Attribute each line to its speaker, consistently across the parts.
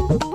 Speaker 1: आकाशवाणी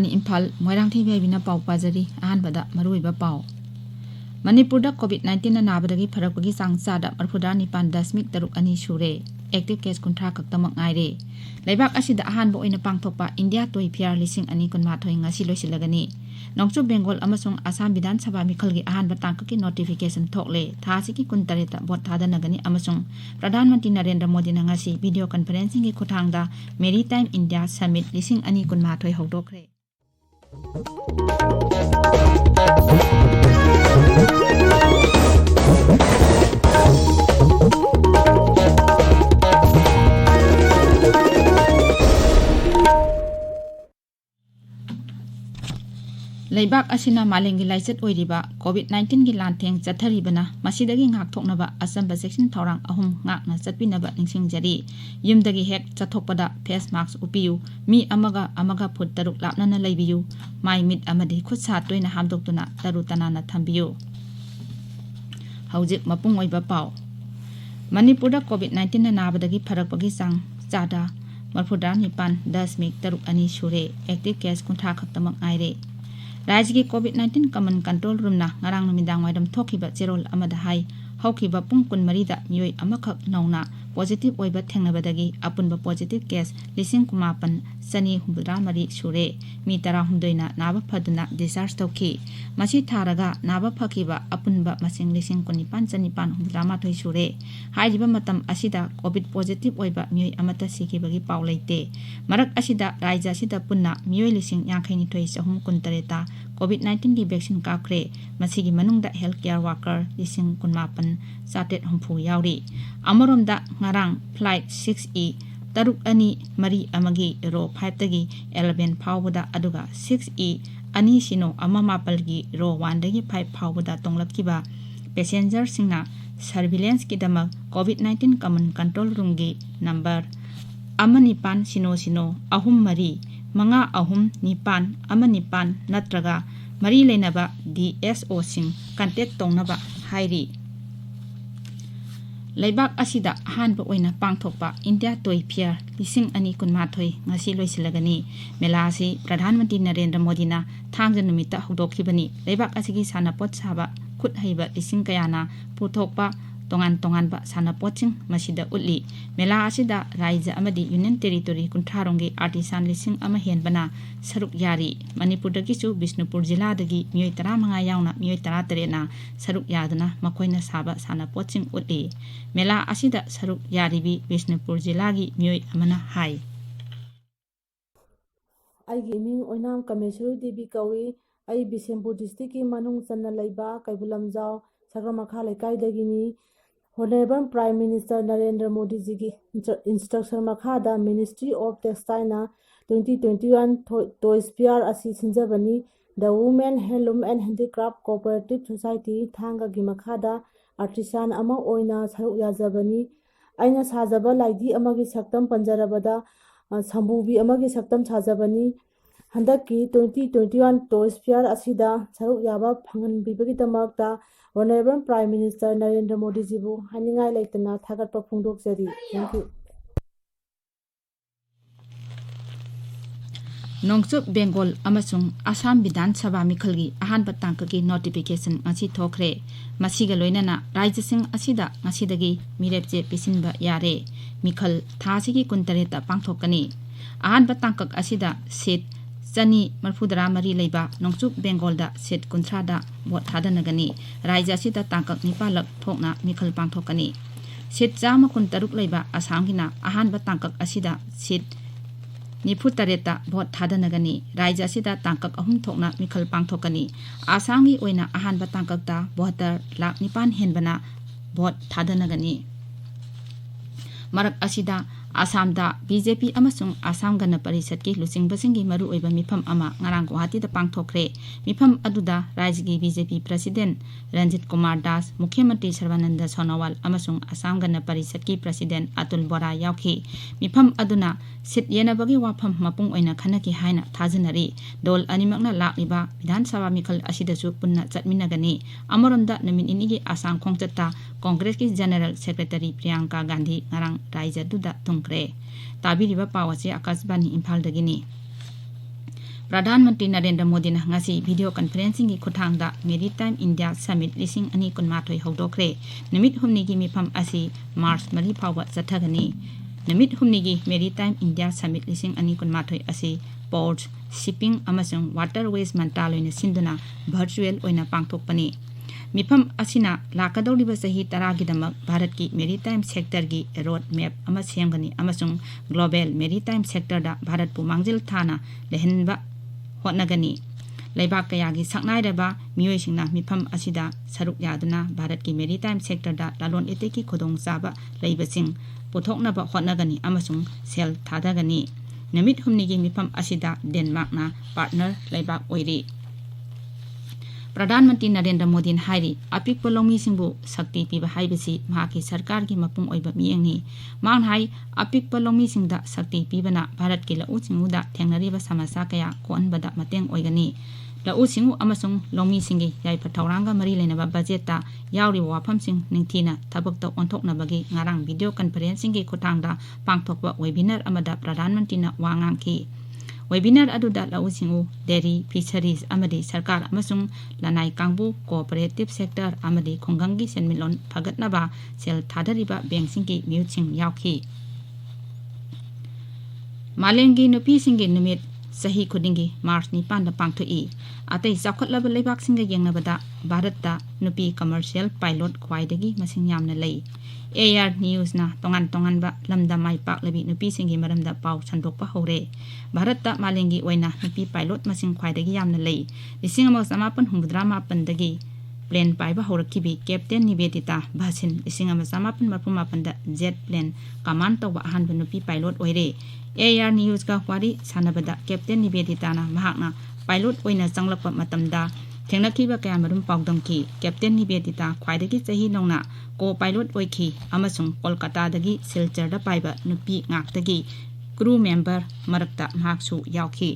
Speaker 1: इम्फाल मोइरांथी बेबिना पाउ पाजरी अहानबदा मरुइबा पाउ मणिपुर कोविड-19 नाबदगी फरकपगी चांगचादा 49.2 सुरे एक्टिव केस 30 खक्तमक ngaire लेबाक असिदा अहानबो ओइना पांगथोकपा इंडिया टोय फियर 2020 ngasi लोइसिलगनी नोंगचु बेंगोल अमसुंग आसाम विधान सभा मिखलगी अहानबा तांककी नोटिफिकेशन थोकले थासिकी 23 बोट थादनगनी अमसुंग प्रधानमंत्री Narendra Modi ngasi video conferencing की खुथांगदा मेरीटाइम इंडिया समिट 2020 हौदोखरे लेबाक असिना मालेंगी लाइचत ओइरिबा कोविड-19 की लांथेंग चथरिबना मसिदगी ngakthoknaba असंबा सेक्शन थौरांग अहुम ngakna चटपिनबा निंगसिंगजरी युमदगी हेक चथोकपदा फेस मास्क उपियु मी अमगा फुट तरुक लापनना लैबियु माइ मिट अमदि खुद सातोइना हामदोक्तुना तरु तनाना थंबियु हौजिक मपुंग ओइबा पाउ मणिपुरदा कोविड-19 नाबदगी फरकपगी चांग चादा 49.2 सुरे एक्टिव केस 30 खक्तमक ngaire राज्य की कोविड-19 कमन कंट्रोल रूम ना ngarang numidang waidam thokiba jerol amada hai haukiba pung 13 da mioi amakhak nauna positive oiba thengnabadagi apunba positive case 19,963 sure mi 12 na naba phaduna discharge tauki masi tharaga naba phakiba apunba masing 19,963 sure haijiba matam asida covid positive oiba mioi amata sikibagi paulaite marak asida rajya asida punna mioi 52,313 COVID-19 की vaccine काखरे मसीगी मनुंगदा health care worker 19,900 यावरी अमरोमदा ngarang flight 6E तरुक अनि मरी अमगी रो 5 तगी 11 फावबदा अदुगा 6E अनि सिनो अमा मापलगी रो 1 दगी 5 फावबदा तोंगलकिबा पैसेंजर सिंगना सर्विलेंस की दमक कोविड-19 कमन कंट्रोल रूम की नंबर 19 अहुम मरी मंगा अहुम निपान अमनिपान नत्रगा मरी लेनबा DSO सिंग कांटेक्ट तोंगनबा हाइरी लेबाक असिदा अहानबा ओइना पांगथोकपा इंडिया टोय फियर 2020 ngasi लोइसिलगनी मेलासी प्रधानमंत्री नरेंद्र मोदीना थांग नुमिता हौदोखिबनी लेबाक असिगी सानापोत साबा खुद हैबा लिसिंग कयाना पुथोकपा तोंगान तोंगानबा सानापोचिंग मसिदा उल्ली मेला असिदा राज्य अमदी यूनियन टेरिटोरी कुंठारोंगी आर्टिसान लिसिंग अमा हेनबना सरुक यारी मणिपुरदगिसु बिष्णुपुर जिलादगी मियोय 15 यावना मियोय 13 ना सरुक यादना मखोइना साबा सानापोचिंग उल्ली मेला असिदा सरुक यारीबी बिष्णुपुर जिलागी मियोय अमना हाई
Speaker 2: आइगी मिंग ओइनाम कमेश्वरी देवी कवी आई बिसेंपुर डिस्ट्रिक्ट की मनुंग चन्ना लैबा कैबुलमजाव सगरमखा लेकाइदगिनी Honorable Prime Minister Narendra Modi ji की instruction मखादा Ministry of Textile ना 2021 Toys Fair असी सिंजबनी The Women Handloom and Handicraft Cooperative Society थांगा की मखादा आर्टिसान अमा ओइना सरुक याजबनी आइना साजबा लाइदी अमा की सक्तम पंजरबदा संबुबी अमा की सक्तम साजबनी हंदकी 2021 Toys Fair असीदा सरुक याबा फंगन बिबगी तमकता Honorable Prime Minister Narendra Modi ji bu haningai laitana thagatpa phongdokjari thank you
Speaker 1: नोंगचुप Bengal अमसुंग आसाम विधान सभा मिखलगी अहानबा तांकगी नोटिफिकेशन ngasi थोखरे मसिगा लोइनाना राज्यसिंग असिदा ngasiदगी मिरेपचे पिसिनबा यारे मिखल थासिगी 23 ता पांगथोकनी अहानबा तांकक असिदा सीट चनी मरफुदरा मरी लेबा नोंगचुप बेंगोलदा सीट 30 दा वोट थादनगनी राज्य असिदा तांकक निपालक थोकना मिखल पांगथोकनी सीट 163 लेबा आसामगिना अहानबा तांकक असिदा सीट 93 भोट थादनगनी राज्य असिदा तांकक अहुम थोकना मिखल पांगथोकनी आसामगी ओइना अहानबा तांककता 72,9,000 हेनबना vote थादनगनी मरक असिदा Asamda BJP amasung Assam Gana Parisatki Lusing Basingi Maru Oiba Mifam Ama Ngarang Guwahati da Pangthokre Mifam aduda Rajgi BJP President Ranjit Kumar Das Mukhyamantri Sarbananda Sonowal amasung Assam Gana Parisatki President Atul Bora yauki Mifam aduna sit yenabagi wafam mapung oina khanaki haina thajanari dol animakna lakliba Vidhan Sabha Mikhal asidasu punna chatminagani amaronda namin inigi Assam khongchatta Congress ki General Secretary Priyanka Gandhi ngarang raija duda tungkre tabiriba pawase Akashbani Imphal dagini Pradhan Mantri Narendra Modi na ngasi video conferencing ki khuthangda Maritime India Summit 2023 hodokre namit humni gi mifam asi March 3 phawa chathagani namit humni gi Maritime India Summit 2023 asi Ports Shipping amasung Waterways Mantraloyna sinduna virtual oina pangthokpani Mifam asina lakadauliba sahi 10 gidamak Bharat ki maritime sector gi road map ama semgani amasung global maritime sector da Bharat pu mangjil thana lehenba hotnagani leibak kaya gi saknairaba miyoisingna mifam asida saruk yaduna Bharat ki maritime sector da lalon ete ki khodong saba leibasing puthoknaba hotnagani amasung sel thadagani namit humni gi mifam asida Denmark na partner leibak oiri Pradhan Mantri Narendra Modi hairi apik polomi singbu sakti piba haibasi mahaki sarkar ki mapung oiba miengni mang hai apik polomi singda sakti pibana Bharat ki lau singuda thengnariba samasa kaya konbada mateng oigani lau singu amasung lomi singi yai pathauranga mari leinaba budget ta yauri wafam sing ningthina thabakta onthoknabagi ngarang video conferencing ki khuthangda pangthokba webinar amada Pradhan Mantri na wangang ki webinar aduda lau singu dairy fisheries amadi sarkar amasung lanai kangbu cooperative sector amadi khonggangi senmilon phagatnaba sel thadariba bank singki muching yauki malengi nupi singi numit sahi khudingi March 9 da pangthoi atai sakhotlaba leibak singa yengnabada Bharat da nupi commercial pilot khwaidagi masing yamna lei AR News na tongan ba lamda mai pak labi nupi singi maramda pau sandokpa hore Bharat da malengi oina nupi pilot masing khwaidagi yamna lei 1968 dagi plane paiba horakibi Captain Nivedita Bhasin 1968 da jet plane command tawba hanba nupi pilot oire AR News ka wari sanabada Captain Nivedita na mahakna pilot oina changlakpa matamda thengnakiba kaya marum pawdamki Captain Nivedita khwaidagi chahi nongna ko pilot oiki amasung Kolkata dagi Silchar da paiba nupi ngaktagi crew member marakta mahaksu yauki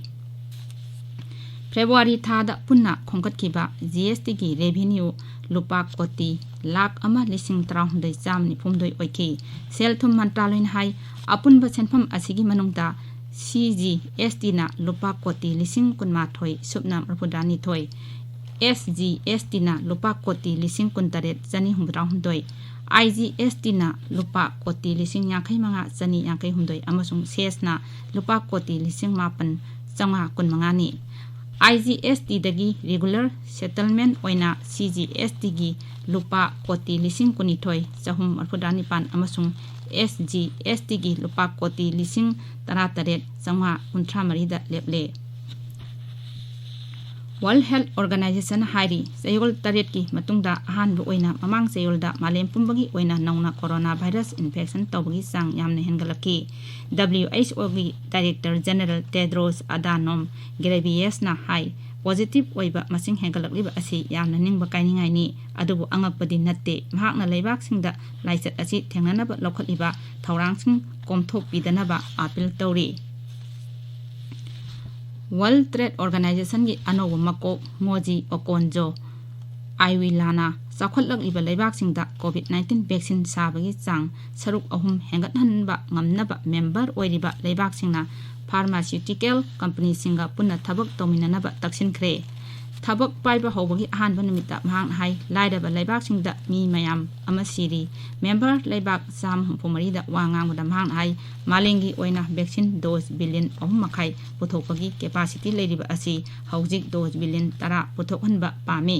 Speaker 1: February thada punna khongkatkiba GST gi revenue lupa koti lakh ama lising 350 oiki selthum mantraloin hai apunba senpham asigi manungta CGST na lupa koti lising kunma thoi subna rapudani thoi SGST na lupa koti lising kuntaret jani humra hundoi IGST na lupa koti lising yakai manga jani yakai hundoi amasung SES na lupa koti lising mapan changa kun mangani IGST dagi regular settlement oina CGST gi lupa koti lising kunithoi chahum arpudani pan amasung SGST gi lupa koti lising tararet changa kuntramari da leple World Health Organization hairi sayol taret ki matungda ahanbu oina mamang sayolda malem pumbagi oina nauna coronavirus infection tawbagi sang yamna hengalaki WHO gi Director General Tedros Adhanom Ghebreyesus na hai positive oiba masing hengalakliba asi yamna ningba kainingai ni adubu angakpadi natte mahakna leibak singda laisat asi thengnanaba lokhatliba thaurangsing komthok pidanaba appeal tawri World Trade Organization gi anobo makok moji okonjo aiwilana sakhwatlak iba leibak singda COVID-19 vaccine sabagi chang saruk ahum hengat hanba ngamnaba member oiriba leibak singna pharmaceutical company singa punna thabak tominanaba taksinkhre thabak paiba hobagi ahanba numita mahang hai laidaba leibak singda mi mayam amasiri member leibak sam humari da wangang da mahang hai malengi oina vaccine dose billion makai puthokpagi capacity leiriba asi haujik dose billion tara puthokhanba pame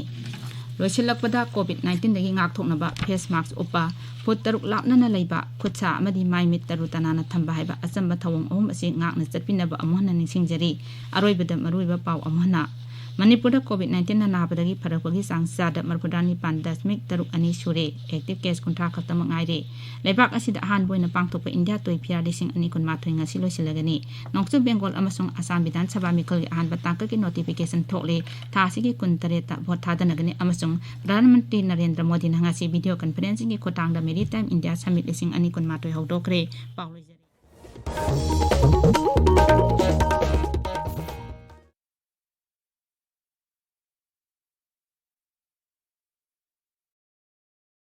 Speaker 1: loisilakpada COVID-19 dagi ngakthoknaba face mask upa put taruk lapnana leiba khutsa amadi mai mit tarutanana thamba haiba achamba thawong asi ngakna chatpinaba amhana ningsingjari aroibada maruiba paw amhana Manipur कोविड-19 नाबदगी फरकपगी सांग चादा 39.2 सूरे active case 30 खतम ngaire लेबाक असिदा हानबोइना पांगथोप इंडिया तोइफिया 2020 ngasi losilagani नोंगचु बेंगल अमसुंग आसाम विधान सभा मिखल अहानबा तांक की नोटिफिकेशन थोकले थासिगी 13 ता भोट थादनगनी अमसुंग प्रधानमंत्री Narendra Modi ngasi video conferencing की खोटांगदा मेरीटाइम इंडिया समिट 2020 हौदोखरे पाउलजरी